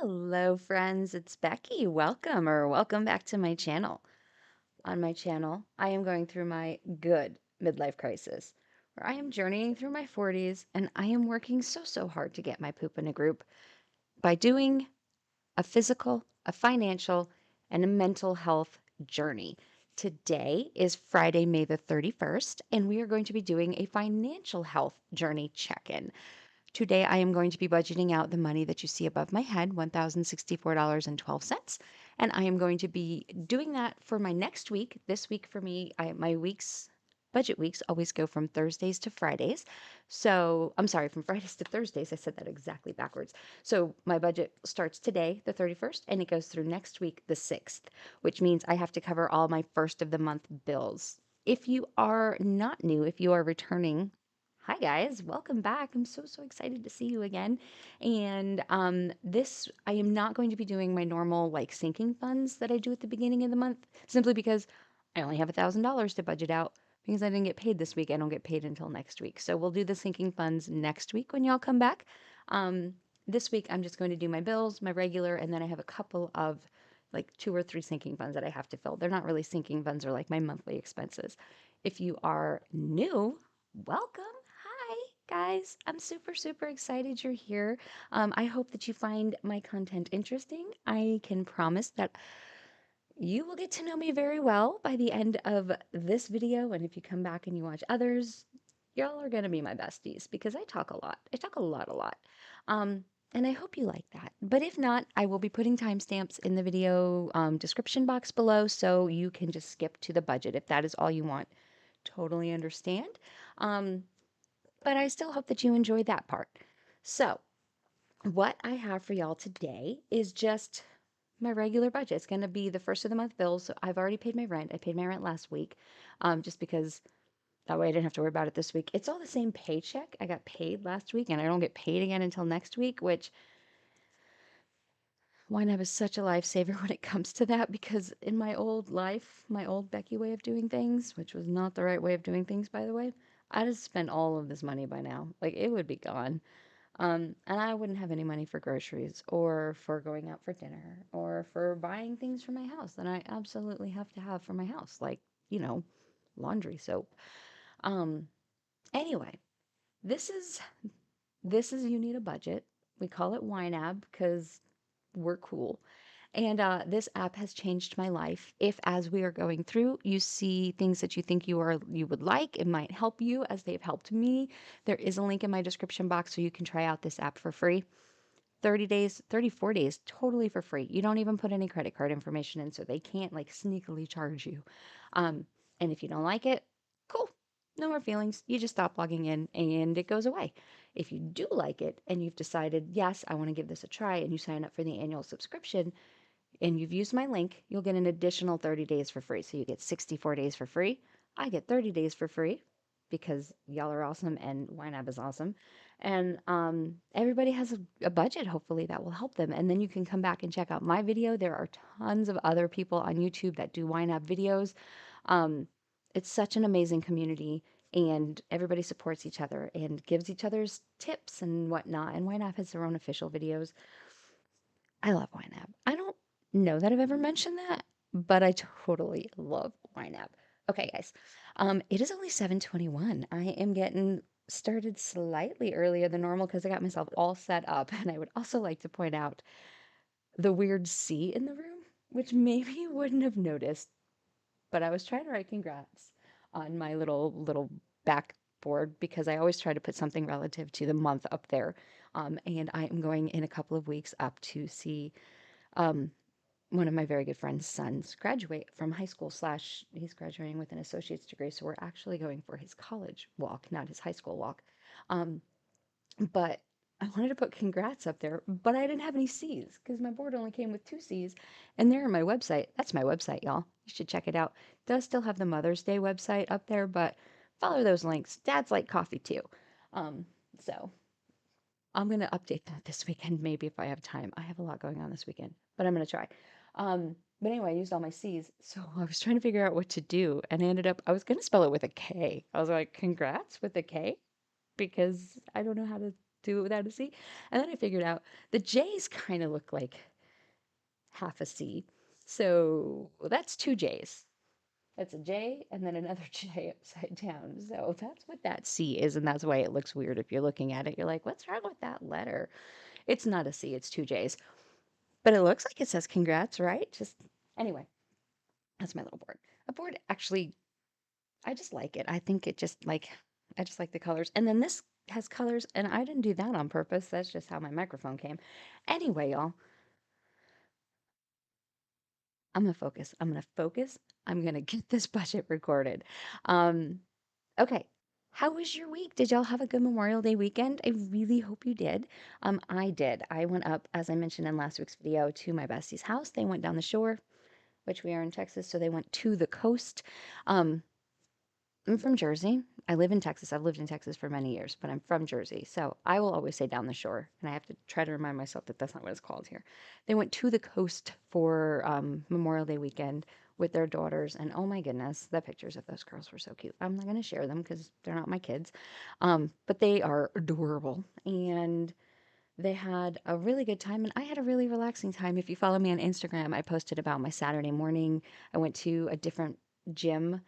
Hello, friends. It's Becky. Welcome back to my channel. On my channel, I am going through my good midlife crisis, where I am journeying through my 40s and I am working so hard to get my poop in a group by doing a physical, a financial, and a mental health journey. Today is Friday, May the 31st, and we are going to be doing a financial health journey check in. Today, I am going to be budgeting out the money that you see above my head, $1,064.12. And I am going to be doing that for my next week. This week for me, my budget weeks always go from Thursdays to Fridays. So I'm sorry, from Fridays to Thursdays. I said that exactly backwards. So my budget starts today, the 31st, and it goes through next week, the 6th, which means I have to cover all my first of the month bills. If you are not new, if you are returning, hi guys, welcome back. I'm so excited to see you again. And this I am not going to be doing my normal like sinking funds that I do at the beginning of the month, simply because I only have $1,000 to budget out because I didn't get paid this week. I don't get paid until next week. So we'll do the sinking funds next week when y'all come back. Um, this week I'm just going to do my bills, my regular, and then I have a couple of like two or three sinking funds that I have to fill. They're not really sinking funds, or like my monthly expenses. If you are new, welcome. Hi, guys. I'm super excited you're here. I hope that you find my content interesting. I can promise that you will get to know me very well by the end of this video. And if you come back and you watch others, y'all are going to be my besties because I talk a lot. I talk a lot. Um, and I hope you like that. But if not, I will be putting timestamps in the video description box below so you can just skip to the budget if that is all you want. Totally understand. Um, but I still hope that you enjoyed that part. So, what I have for y'all today is just my regular budget. It's going to be the first of the month bills. So I've already paid my rent. I paid my rent last week, just because that way I didn't have to worry about it this week. It's all the same paycheck. I got paid last week, and I don't get paid again until next week, which YNAB is such a lifesaver when it comes to that, because in my old life, my old Becky way of doing things, which was not the right way of doing things, by the way, I'd have spent all of this money by now. Like, it would be gone. And I wouldn't have any money for groceries or for going out for dinner or for buying things for my house that I absolutely have to have for my house, like, you know, laundry soap. Um, anyway, this is you need a budget. We call it YNAB because we're cool. And this app has changed my life. If, as we are going through, you see things that you think you would like, it might help you as they've helped me. There is a link in my description box so you can try out this app for free. 30 days, 34 days, totally for free. You don't even put any credit card information in, so they can't like sneakily charge you. Um, and if you don't like it, cool. No more feelings. You just stop logging in and it goes away. If you do like it and you've decided, yes, I want to give this a try, and you sign up for the annual subscription and you've used my link, you'll get an additional 30 days for free. So you get 64 days for free. I get 30 days for free because y'all are awesome and YNAB is awesome. And everybody has a budget, hopefully, that will help them. And then you can come back and check out my video. There are tons of other people on YouTube that do YNAB videos. Um, it's such an amazing community, and everybody supports each other and gives each other's tips and whatnot. And YNAB has their own official videos. I love YNAB. I don't know that I've ever mentioned that, but I totally love YNAB. Okay, guys. It is only 7:21. I am getting started slightly earlier than normal because I got myself all set up. And I would also like to point out the weird C in the room, which maybe you wouldn't have noticed, but I was trying to write congrats on my little backboard because I always try to put something relative to the month up there. And I am going in a couple of weeks up to see um, one of my very good friend's sons graduate from high school, slash he's graduating with an associate's degree. So we're actually going for his college walk, not his high school walk. Um, but I wanted to put congrats up there, but I didn't have any C's because my board only came with two C's, and they're on my website. That's my website, y'all. You should check it out. It does still have the Mother's Day website up there, but follow those links. Dads like coffee too. So I'm going to update that this weekend, maybe if I have time. I have a lot going on this weekend, but I'm going to try. But anyway, I used all my C's. So I was trying to figure out what to do, and I ended up, I was going to spell it with a K. I was like, congrats with a K, because I don't know how to do it without a C. And then I figured out the J's kind of look like half a C. So that's two J's. That's a J and then another J upside down. So that's what that C is, and that's why it looks weird if you're looking at it. You're like, what's wrong with that letter? It's not a C, it's two J's. But it looks like it says congrats, right? Just anyway, that's my little board. A board actually, I just like it. I think it just like I just like the colors. And then this has colors, and I didn't do that on purpose. That's just how my microphone came. Anyway, y'all, I'm gonna focus. I'm gonna focus. I'm gonna get this budget recorded. Um, Okay. How was your week? Did y'all have a good Memorial Day weekend? I really hope you did. I did. I went up, as I mentioned in last week's video, to my bestie's house. They went down the shore, which we are in Texas, so they went to the coast. Um, I'm from Jersey. I live in Texas. I've lived in Texas for many years, but I'm from Jersey. So I will always say down the shore. And I have to try to remind myself that that's not what it's called here. They went to the coast for Memorial Day weekend with their daughters. And oh my goodness, the pictures of those girls were so cute. I'm not going to share them because they're not my kids. But they are adorable. And they had a really good time, and I had a really relaxing time. If you follow me on Instagram, I posted about my Saturday morning. I went to a different gym.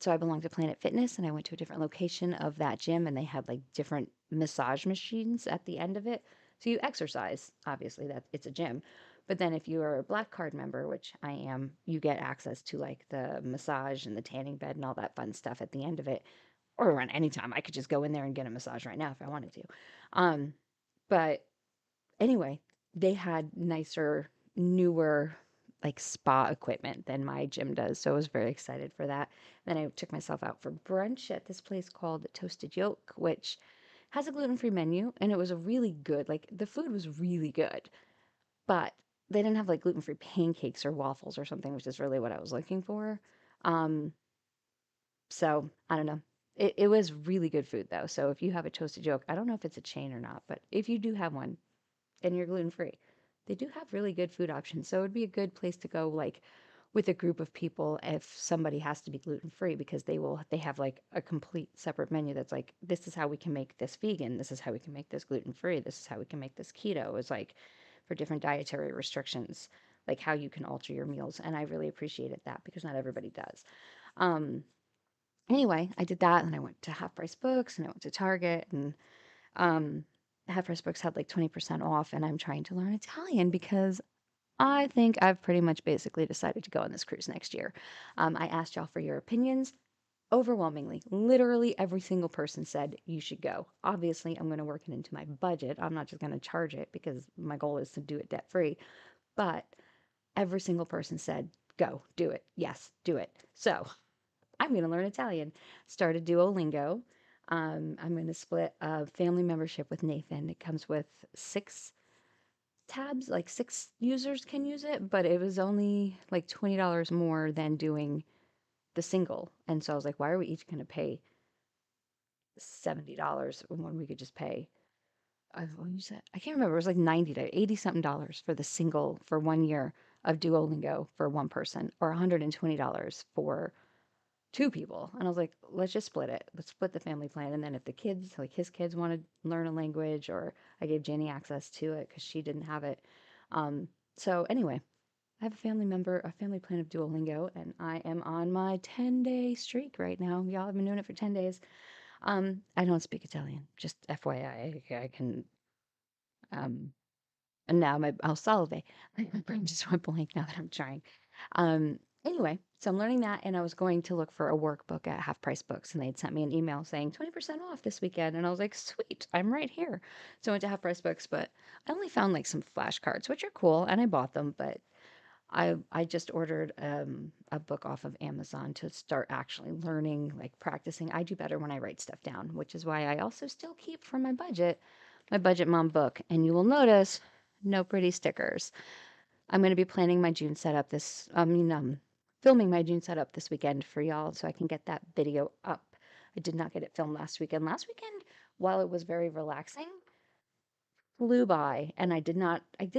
So I belong to Planet Fitness, and I went to a different location of that gym, and they had like different massage machines at the end of it. So you exercise, obviously, that it's a gym. But then if you are a Black Card member, which I am, you get access to like the massage and the tanning bed and all that fun stuff at the end of it, or around any time. I could just go in there and get a massage right now if I wanted to. Um, but anyway, they had nicer, newer, like spa equipment than my gym does. So I was very excited for that. Then I took myself out for brunch at this place called Toasted Yolk, which has a gluten-free menu. And it was a really good, like the food was really good, but they didn't have like gluten-free pancakes or waffles or something, which is really what I was looking for. Um, so I don't know. It was really good food though. So if you have a Toasted Yolk, I don't know if it's a chain or not, but if you do have one, and you're gluten free. They do have really good food options. So it would be a good place to go like with a group of people if somebody has to be gluten free because they have like a complete separate menu that's like this is how we can make this vegan, this is how we can make this gluten free, this is how we can make this keto. It's like for different dietary restrictions, like how you can alter your meals. And I really appreciated that because not everybody does. Um anyway, I did that and I went to Half Price Books and I went to Target and um, Half Price Books had like 20% off, and I'm trying to learn Italian because I think I've pretty much basically decided to go on this cruise next year. I asked y'all for your opinions. Overwhelmingly, literally every single person said you should go. Obviously, I'm going to work it into my budget. I'm not just going to charge it because my goal is to do it debt free. But every single person said, go, do it. Yes, do it. So I'm going to learn Italian. Started Duolingo. I'm going to split a family membership with Nathan. It comes with six tabs, like six users can use it, but it was only like $20 more than doing the single. And so I was like, why are we each going to pay $70 when we could just pay? What you said? I can't remember. It was like 90 to 80 something dollars for the single for 1 year of Duolingo for one person, or $120 for two people. And I was like, let's just split it. Let's split the family plan. And then if the kids, like his kids, want to learn a language, or I gave Jenny access to it because she didn't have it. So anyway, I have a family plan of Duolingo, and I am on my 10-day streak right now. Y'all have been doing it for 10 days. I don't speak Italian, just FYI. I can, um, and now my I'll salve. Like my brain just went blank now that I'm trying. Anyway, so I'm learning that, and I was going to look for a workbook at Half Price Books, and they'd sent me an email saying 20% off this weekend, and I was like, sweet, I'm right here. So I went to Half Price Books, but I only found like some flashcards, which are cool, and I bought them, but I just ordered a book off of Amazon to start actually learning, like practicing. I do better when I write stuff down, which is why I also still keep for my budget mom book. And you will notice no pretty stickers. I'm going to be planning my June setup filming my June setup this weekend for y'all so I can get that video up. I did not get it filmed last weekend. Last weekend, while it was very relaxing, flew by, and I did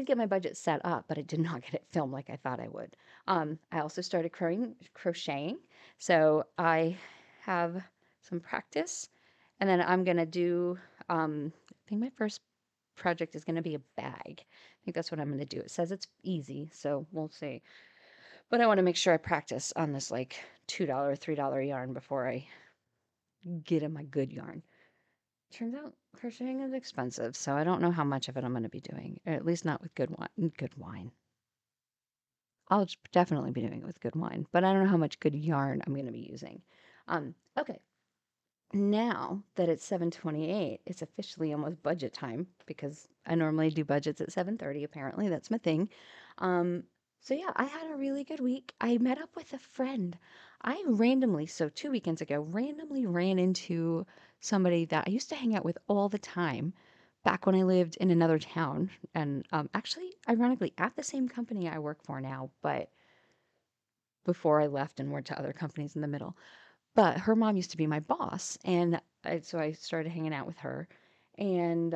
get my budget set up, but I did not get it filmed like I thought I would. I also started crocheting, so I have some practice, and then I'm gonna do I think my first project is going to be a bag. I think that's what I'm going to do. It says it's easy, so we'll see. But I want to make sure I practice on this like $2, $3 yarn before I get in my good yarn. Turns out crocheting is expensive, so I don't know how much of it I'm going to be doing, or at least not with good wine. Good wine. Definitely be doing it with good wine, but I don't know how much good yarn I'm going to be using. Okay, now that it's 7:28, it's officially almost budget time because I normally do budgets at 7:30. Apparently, that's my thing. Um, so yeah, I had a really good week. I met up with a friend. I randomly, so 2 weekends ago, randomly ran into somebody that I used to hang out with all the time back when I lived in another town, and actually, ironically, at the same company I work for now, but before I left and went to other companies in the middle. But her mom used to be my boss, and so I started hanging out with her, and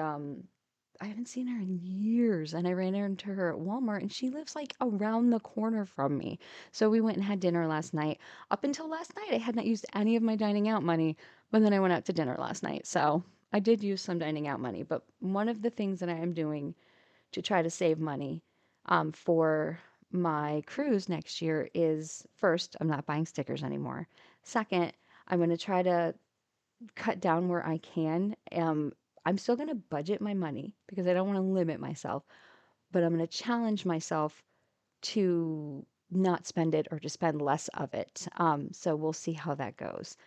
I haven't seen her in years, and I ran into her at Walmart, and she lives like around the corner from me. So we went and had dinner last night. Up until last night, I had not used any of my dining out money, but then I went out to dinner last night. So I did use some dining out money, but one of the things that I am doing to try to save money for my cruise next year is first, I'm not buying stickers anymore. Second, I'm going to try to cut down where I can. I'm still going to budget my money because I don't want to limit myself, but I'm going to challenge myself to not spend it or to spend less of it. So we'll see how that goes.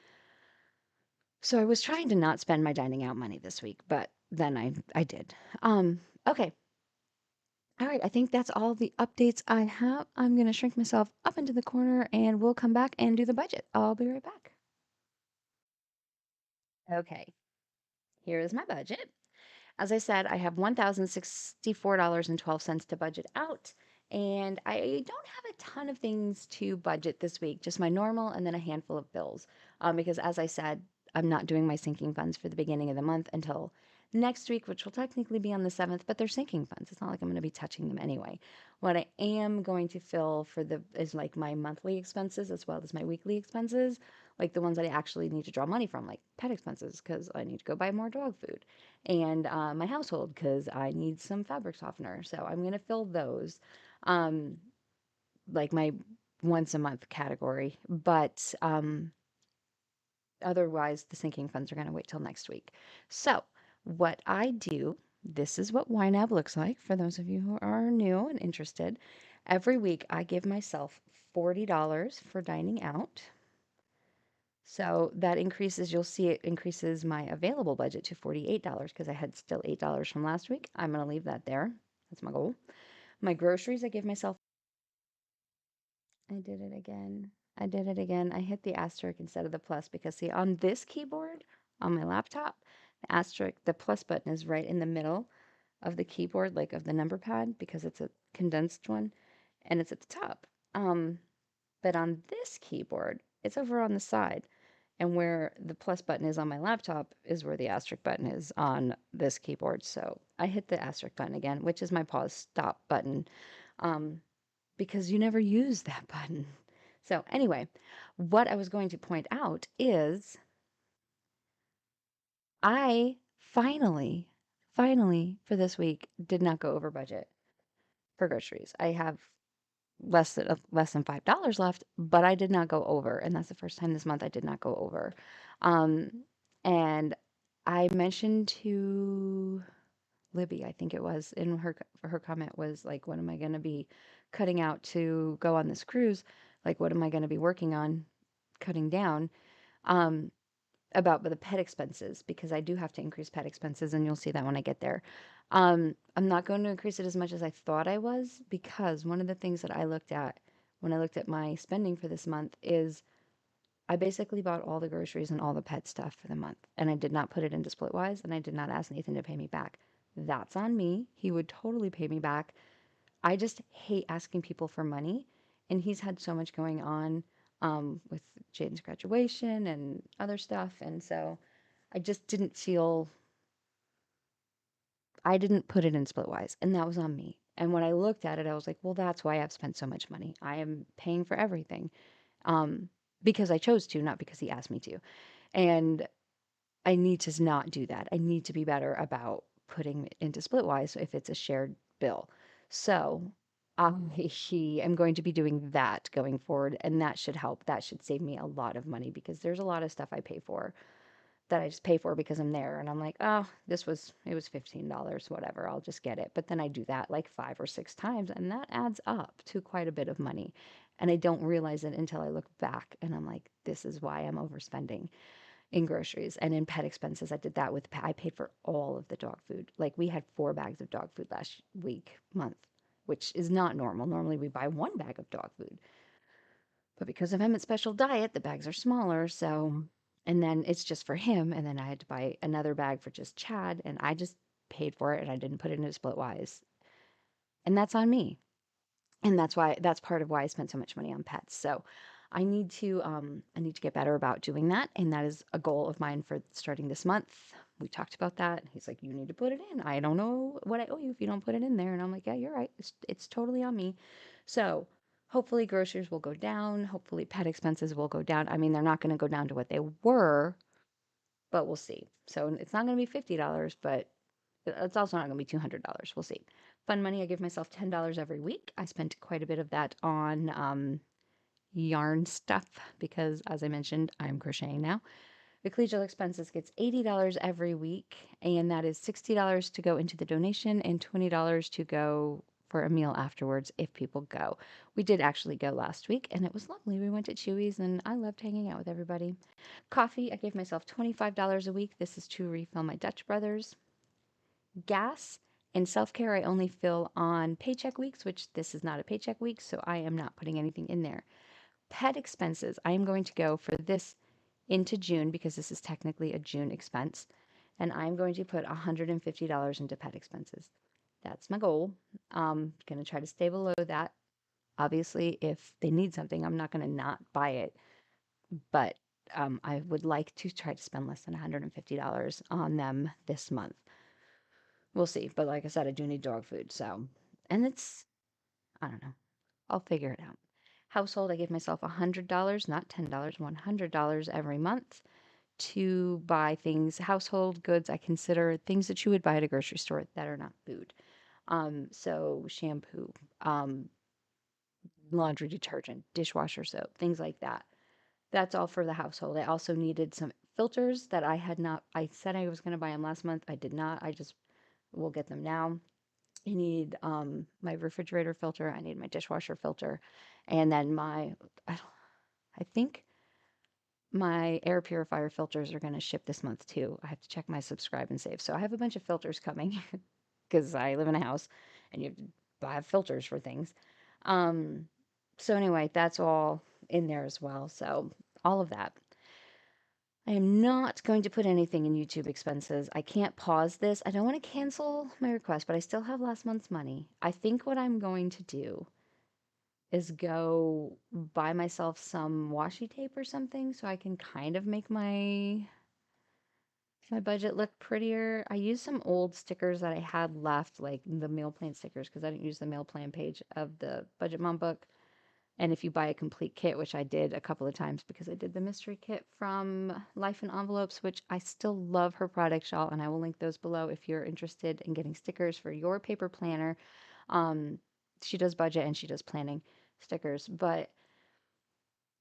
So I was trying to not spend my dining out money this week, but then I did. Okay. All right, I think that's all the updates I have. I'm going to shrink myself up into the corner and we'll come back and do the budget. I'll be right back. Okay, here is my budget. As I said, I have $1,064.12 to budget out, and I don't have a ton of things to budget this week, just my normal and then a handful of bills. Because as I said, I'm not doing my sinking funds for the beginning of the month until next week, which will technically be on the 7th, but they're sinking funds. It's not like I'm going to be touching them anyway. What I am going to fill for the is like my monthly expenses as well as my weekly expenses, like the ones that I actually need to draw money from, like pet expenses, because I need to go buy more dog food and my household because I need some fabric softener. So I'm going to fill those, um, like my once a month category. But otherwise, the sinking funds are going to wait till next week. So what I do, this is what YNAB looks like for those of you who are new and interested. Every week, I give myself $40 for dining out. So that increases, you'll see it increases my available budget to $48 because I had still $8 from last week. I'm going to leave that there. That's my goal. My groceries, I give myself, I did it again. I did it again. I hit the asterisk instead of the plus because see, on this keyboard, on my laptop, the asterisk, the plus button is right in the middle of the keyboard, like of the number pad, because it's a condensed one and it's at the top. But on this keyboard, it's over on the side. And where the plus button is on my laptop is where the asterisk button is on this keyboard. So I hit the asterisk button again, which is my pause stop button, um, because you never use that button. So anyway, what I was going to point out is I finally for this week did not go over budget for groceries. I have less than $5 left, but I did not go over, and that's the first time this month I did not go over. Um, and I mentioned to Libby, I think it was, in her comment was like, "What am I going to be cutting out to go on this cruise? Like, what am I going to be working on cutting down?" Um, about the pet expenses because I do have to increase pet expenses, and you'll see that when I get there. I'm not going to increase it as much as I thought I was because one of the things that I looked at when I looked at my spending for this month is I basically bought all the groceries and all the pet stuff for the month, and I did not put it into Splitwise, and I did not ask Nathan to pay me back. That's on me. He would totally pay me back. I just hate asking people for money, and he's had so much going on with Jaden's graduation and other stuff, and so I just didn't feel I didn't put it in Splitwise, and that was on me. And when I looked at it, I was like, well, that's why I've spent so much money. I am paying for everything um, because I chose to, not because he asked me to. And I need to not do that. I need to be better about putting it into Splitwise if it's a shared bill. So I am going to be doing that going forward, and that should help. That should save me a lot of money because there's a lot of stuff I pay for that I just pay for because I'm there and I'm like, oh, it was $15, whatever, I'll just get it. But then I do that like 5 or 6 times and that adds up to quite a bit of money. And I don't realize it until I look back and I'm like, this is why I'm overspending in groceries and in pet expenses. I did that with I paid for all of the dog food. Like we had 4 bags of dog food last month, which is not normal. Normally we buy 1 bag of dog food. But because of Emmett's special diet, the bags are smaller, so and then it's just for him, and then I had to buy another bag for just Chad, and I just paid for it and I didn't put it into Splitwise. And that's on me. And that's part of why I spent so much money on pets. So I need to get better about doing that, and that is a goal of mine for starting this month. We talked about that. He's like, "You need to put it in. I don't know what I owe you if you don't put it in there." And I'm like, "Yeah, you're right. It's totally on me." So, hopefully groceries will go down. Hopefully pet expenses will go down. I mean, they're not going to go down to what they were, but we'll see. So, it's not going to be $50, but it's also not going to be $200. We'll see. Fun money, I give myself $10 every week. I spent quite a bit of that on yarn stuff because, as I mentioned, I'm crocheting now. The collegial expenses gets $80 every week, and that is $60 to go into the donation and $20 to go for a meal afterwards if people go. We did actually go last week, and it was lovely. We went to Chewy's, and I loved hanging out with everybody. Coffee, I gave myself $25 a week. This is to refill my Dutch Brothers. Gas and self care, I only fill on paycheck weeks, which this is not a paycheck week, so I am not putting anything in there. Pet expenses, I am going to go for this into June because this is technically a June expense, and I'm going to put $150 into pet expenses. That's my goal. Going to try to stay below that. Obviously, if they need something, I'm not going to not buy it, but I would like to try to spend less than $150 on them this month. We'll see. But like I said, I do need dog food, so and I don't know. I'll figure it out. Household, I give myself $100, not $10, $100 every month to buy things, household goods I consider things that you would buy at a grocery store that are not food. So shampoo, um, laundry detergent, dishwasher soap, things like that. That's all for the household. I also needed some filters that I had not, I said I was going to buy them last month. I did not. I just will get them now. I need my refrigerator filter. I need my dishwasher filter. And then I, I think my air purifier filters are going to ship this month too. I have to check my subscribe and save. So I have a bunch of filters coming because I live in a house and you have to buy filters for things. Um, so anyway, that's all in there as well. So all of that. I am not going to put anything in YouTube expenses. I can't pause this. I don't want to cancel my request, but I still have last month's money. I think what I'm going to do is go buy myself some washi tape or something so I can kind of make my budget look prettier. I used some old stickers that I had left, like the meal plan stickers, because I didn't use the meal plan page of the Budget Mom book. And if you buy a complete kit, which I did a couple of times because I did the mystery kit from Life in Envelopes, which I still love her product shawl, and I will link those below if you're interested in getting stickers for your paper planner. Um, she does budget and she does planning stickers, but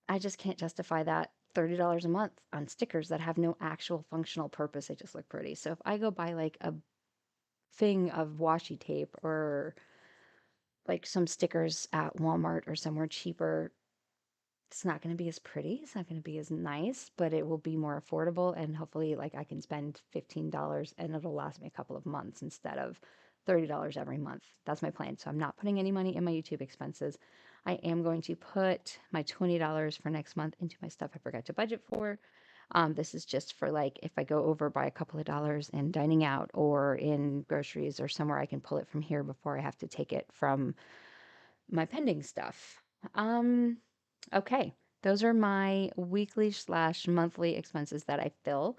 I just can't justify that $30 a month on stickers that have no actual functional purpose. They just look pretty. So if I go buy like a thing of washi tape or like some stickers at Walmart or somewhere cheaper, it's not going to be as pretty. It's not going to be as nice, but it will be more affordable. And hopefully, like I can spend $15 and it'll last me a couple of months instead of $30 every month. That's my plan. So I'm not putting any money in my YouTube expenses. I am going to put my $20 for next month into my stuff I forgot to budget for. This is just for like if I go over by a couple of dollars in dining out or in groceries or somewhere, I can pull it from here before I have to take it from my pending stuff. Um, okay, those are my weekly slash monthly expenses that I fill.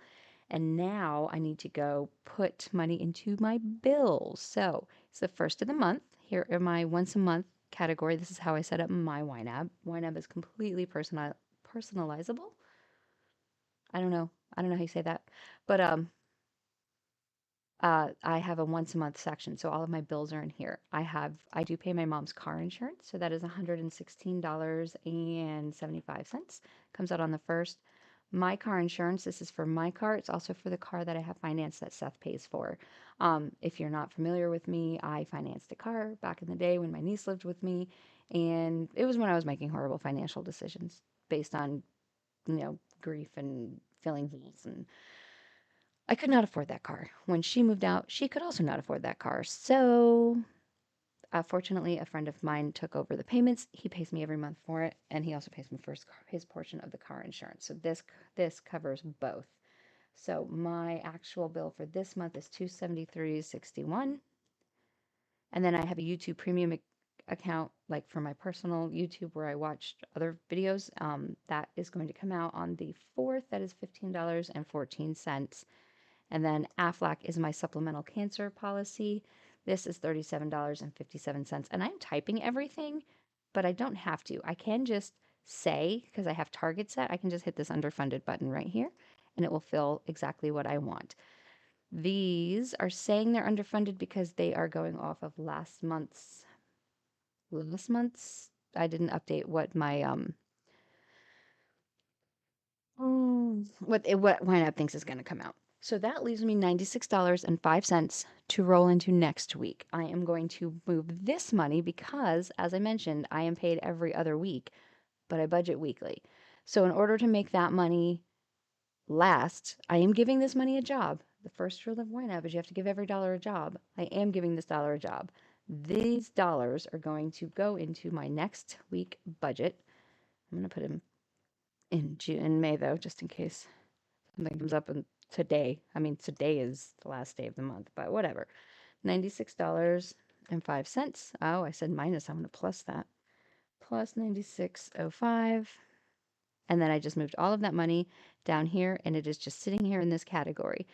And now I need to go put money into my bills. So it's the first of the month. Here are my once a month category. This is how I set up my YNAB. YNAB is completely personalizable. I don't know. I don't know how you say that, but I have a once a month section, so all of my bills are in here. I do pay my mom's car insurance, so that is $116.75. Comes out on the first. My car insurance, this is for my car. It's also for the car that I have financed that Seth pays for. If you're not familiar with me, I financed a car back in the day when my niece lived with me, and it was when I was making horrible financial decisions based on, grief and filling holes, and I could not afford that car. When she moved out, she could also not afford that car. So, fortunately, a friend of mine took over the payments. He pays me every month for it, and he also pays me for his portion of the car insurance. So this covers both. So my actual bill for this month is 273.61, and then I have a YouTube Premium account, like for my personal YouTube where I watched other videos. That is going to come out on the 4th. That is $15.14. And then Aflac is my supplemental cancer policy. This is $37.57. And I'm typing everything, but I don't have to. I can just say, because I have targets set, I can just hit this underfunded button right here, and it will fill exactly what I want. These are saying they're underfunded because they are going off of last month's. I didn't update what my what YNAB thinks is going to come out. So that leaves me $96.05 to roll into next week. I am going to move this money because, as I mentioned, I am paid every other week, but I budget weekly. So in order to make that money last, I am giving this money a job. The first rule of YNAB is you have to give every dollar a job. I am giving this dollar a job. These dollars are going to go into my next week budget. I'm going to put them in June and May though, just in case something comes up in today. I mean, today is the last day of the month, but whatever. $96.05. Oh, I said minus. I'm going to plus that. Plus 96.05. And then I just moved all of that money down here, and it is just sitting here in this category.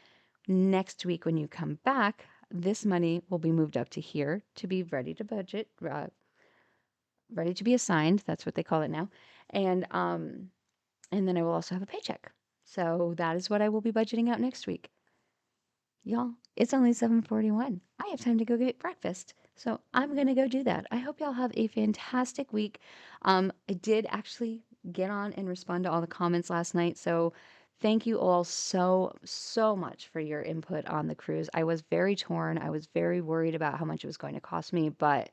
Next week, when you come back, this money will be moved up to here to be ready to budget, ready to be assigned. That's what they call it now. And then I will also have a paycheck. So that is what I will be budgeting out next week. Y'all, it's only 7:41. I have time to go get breakfast. So I'm going to go do that. I hope y'all have a fantastic week. I did actually get on and respond to all the comments last night. So thank you all so, so much for your input on the cruise. I was very torn. I was very worried about how much it was going to cost me, but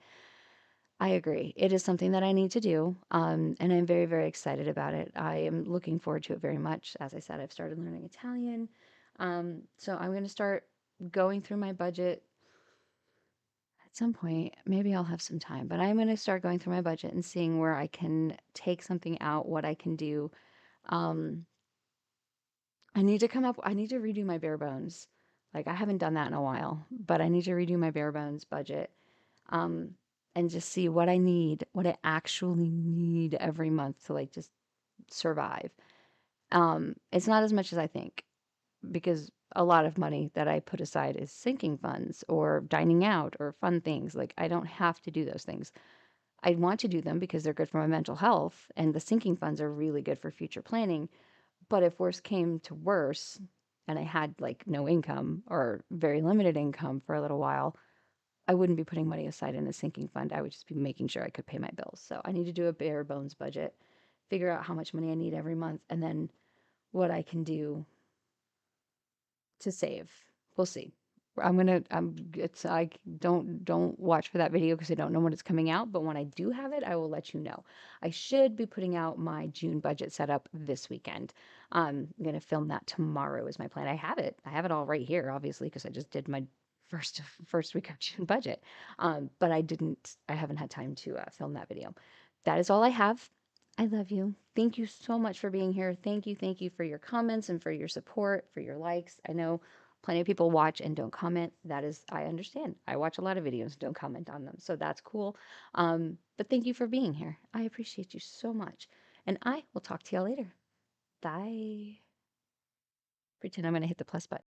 I agree. It is something that I need to do, and I'm very, very excited about it. I am looking forward to it very much. As I said, I've started learning Italian. So I'm going to start going through my budget at some point. Maybe I'll have some time, but I'm going to start going through my budget and seeing where I can take something out, what I can do. Um, I need to redo my bare bones. Like, I haven't done that in a while, but I need to redo my bare bones budget, um, and just see what I need, what I actually need every month to like just survive. It's not as much as I think because a lot of money that I put aside is sinking funds or dining out or fun things. Like, I don't have to do those things. I want to do them because they're good for my mental health, and the sinking funds are really good for future planning. But if worse came to worse and I had like no income or very limited income for a little while, I wouldn't be putting money aside in a sinking fund. I would just be making sure I could pay my bills. So I need to do a bare bones budget, figure out how much money I need every month, and then what I can do to save. We'll see. It's I don't watch for that video because I don't know when it's coming out, but when I do have it, I will let you know. I should be putting out my June budget setup this weekend. I'm gonna film that tomorrow is my plan. I have it. I have it all right here, obviously, because I just did my first week of June budget. But I haven't had time to film that video. That is all I have. I love you. Thank you so much for being here. Thank you for your comments and for your support, for your likes. I know plenty of people watch and don't comment. That is, I understand. I watch a lot of videos and don't comment on them. So that's cool. But thank you for being here. I appreciate you so much. And I will talk to y'all later. Bye. Pretend I'm going to hit the plus button.